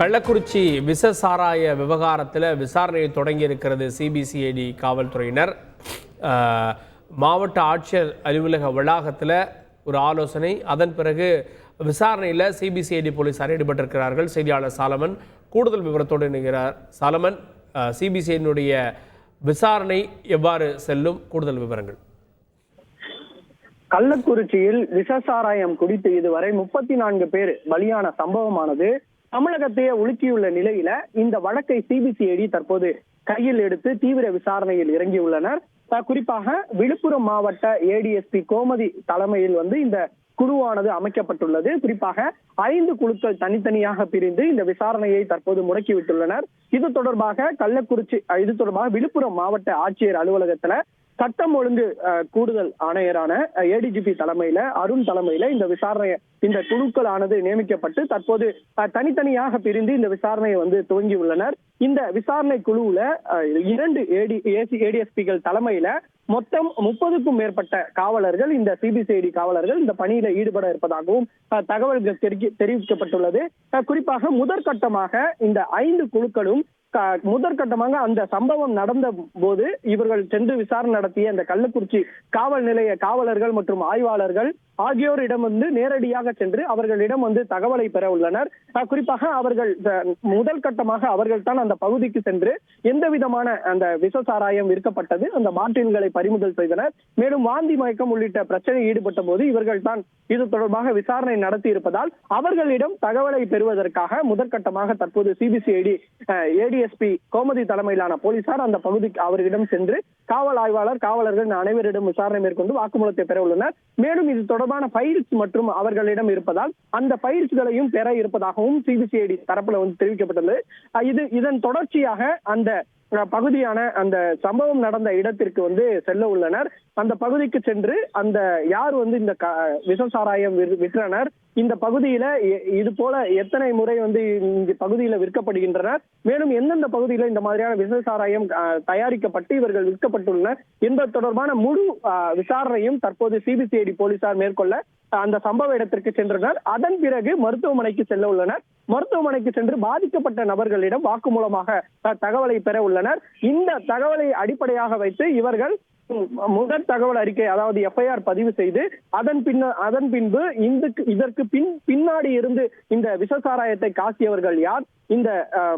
கள்ளக்குறிச்சி விஷ சாராய விவகாரத்தில் விசாரணையை தொடங்கி இருக்கிறது சிபிசிஐடி காவல்துறையினர். மாவட்ட ஆட்சியர் அலுவலக வளாகத்தில் ஒரு ஆலோசனை, அதன் பிறகு விசாரணையில் சிபிசிஐடி போலீசார் ஈடுபட்டிருக்கிறார்கள். செய்தியாளர் சாலமன் கூடுதல் விவரத்தோடு இணைகிறார். சாலமன், சிபிசிஐடியினுடைய விசாரணை எவ்வாறு செல்லும், கூடுதல் விவரங்கள். கள்ளக்குறிச்சியில் விஷசாராயம் குடித்து இதுவரை 34 பேர் பலியான சம்பவமானது தமிழகத்தையே உலுக்கியுள்ள நிலையில இந்த வழக்கை சிபிசிஐடி தற்போது கையில் எடுத்து தீவிர விசாரணையில் இறங்கியுள்ளனர். குறிப்பாக விழுப்புரம் மாவட்ட ஏடிஎஸ்பி கோமதி தலைமையில் இந்த குழுவானது அமைக்கப்பட்டுள்ளது. குறிப்பாக 5 குழுக்கள் தனித்தனியாக பிரிந்து இந்த விசாரணையை தற்போது முடக்கிவிட்டுள்ளனர். இது தொடர்பாக விழுப்புரம் மாவட்ட ஆட்சியர் அலுவலகத்துல சட்டம் ஒழுங்கு கூடுதல் ஆணையரான ஏடிஜிபி தலைமையில அருண் தலைமையில இந்த குழுக்களானது நியமிக்கப்பட்டு தற்போது தனித்தனியாக பிரிந்து இந்த விசாரணையை துவங்கியுள்ளனர். இந்த விசாரணை குழுவுல 2 ஏடிஎஸ்பிகள் தலைமையில மொத்தம் 30க்கும் மேற்பட்ட காவலர்கள், இந்த சிபிசிஐடி காவலர்கள் இந்த பணியில ஈடுபட இருப்பதாகவும் தகவல்கள் தெரிவிக்கப்பட்டுள்ளது. குறிப்பாக முதற்கட்டமாக இந்த 5 குழுக்களும் முதற்கட்டமாக அந்த சம்பவம் நடந்த போது இவர்கள் சென்று விசாரணை நடத்திய அந்த கள்ளக்குறிச்சி காவல் நிலைய காவலர்கள் மற்றும் ஆய்வாளர்கள் ஆகியோரிடம் நேரடியாக சென்று அவர்களிடம் தகவலை பெற உள்ளனர். குறிப்பாக அவர்கள் முதல் கட்டமாக அவர்கள் தான் அந்த பகுதிக்கு சென்று எந்த விதமான அந்த விஷசாராயம் விற்கப்பட்டது, அந்த பாட்டில்களை பறிமுதல் செய்தனர். மேலும் வாந்தி மயக்கம் உள்ளிட்ட பிரச்சனையில் ஈடுபட்ட போது இவர்கள் தான் இது தொடர்பாக விசாரணை நடத்தி இருப்பதால் அவர்களிடம் தகவலை பெறுவதற்காக முதற்கட்டமாக தற்போது சிபிசிஐடி ஏடிஎஸ்பி கோமதி தலைமையிலான போலீசார் அந்த பகுதிக்கு அவர்களிடம் சென்று காவல் ஆய்வாளர் காவலர்கள் அனைவரிடம் விசாரணை மேற்கொண்டு வாக்குமூலத்தை பெற உள்ளனர். மேலும் இது தொடர்பான பயிற்சி மற்றும் அவர்களிடம் இருப்பதால் அந்த பயிற்சிகளையும் பெற இருப்பதாகவும் சிபிசிஐடி தரப்புல தெரிவிக்கப்பட்டுள்ளது. இதன் தொடர்ச்சியாக அந்த பகுதியான அந்த சம்பவம் நடந்த இடத்திற்கு செல்ல உள்ளனர். அந்த பகுதிக்கு சென்று அந்த யார் இந்த விஷசாராயம் விற்றனர், இந்த பகுதியில இது போல எத்தனை முறை இந்த பகுதியில விற்கப்படுகின்றன, மேலும் எந்தெந்த பகுதியில இந்த மாதிரியான விஷசாராயம் தயாரிக்கப்பட்டு இவர்கள் விற்கப்பட்டுள்ளனர் என்பது தொடர்பான முழு விசாரணையும் தற்போது சிபிசிஐடி போலீசார் மேற்கொள்ள அந்த சம்பவ இடத்திற்கு சென்றனர். அதன் பிறகு மருத்துவமனைக்கு செல்ல உள்ளனர். மருத்துவமனைக்கு சென்று பாதிக்கப்பட்ட நபர்களிடம் வாக்குமூலமாக தகவலை பெற உள்ளனர். இந்த தகவலை அடிப்படையாக வைத்து இவர்கள் முதல் தகவல் அறிக்கை, அதாவது எஃப்ஐஆர் பதிவு செய்து அதன் பின்பு இதற்கு பின்னாடி இருந்து இந்த விஷசாராயத்தை காசியவர்கள் யார், இந்த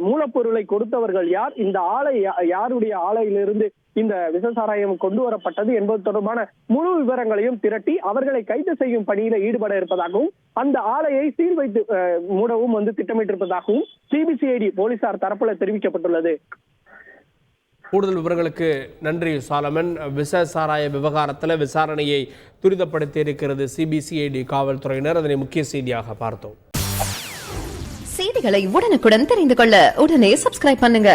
மூலப்பொருளை கொடுத்தவர்கள் யார், இந்த ஆலை யாருடைய ஆலையிலிருந்து இந்த விஷசாராயம் கொண்டு வரப்பட்டது என்பது தொடர்பான முழு விவரங்களையும் திரட்டி அவர்களை கைது செய்யும் பணியில ஈடுபட இருப்பதாகவும் அந்த ஆலையை சீல் வைத்து மூடவும் திட்டமிட்டிருப்பதாகவும் சிபிசிஐடி போலீசார் தரப்புல தெரிவிக்கப்பட்டுள்ளது. கூடுதல் விவரங்களுக்கு நன்றி சாலமன். விஷ சாராய விவகாரத்தில் விசாரணையை துரிதப்படுத்தி இருக்கிறது சிபிசிஐடி காவல்துறையினர். அதனை முக்கிய செய்தியாக பார்த்தோம். செய்திகளை உடனுக்குடன் தெரிந்து கொள்ள உடனே சப்ஸ்கிரைப் பண்ணுங்க.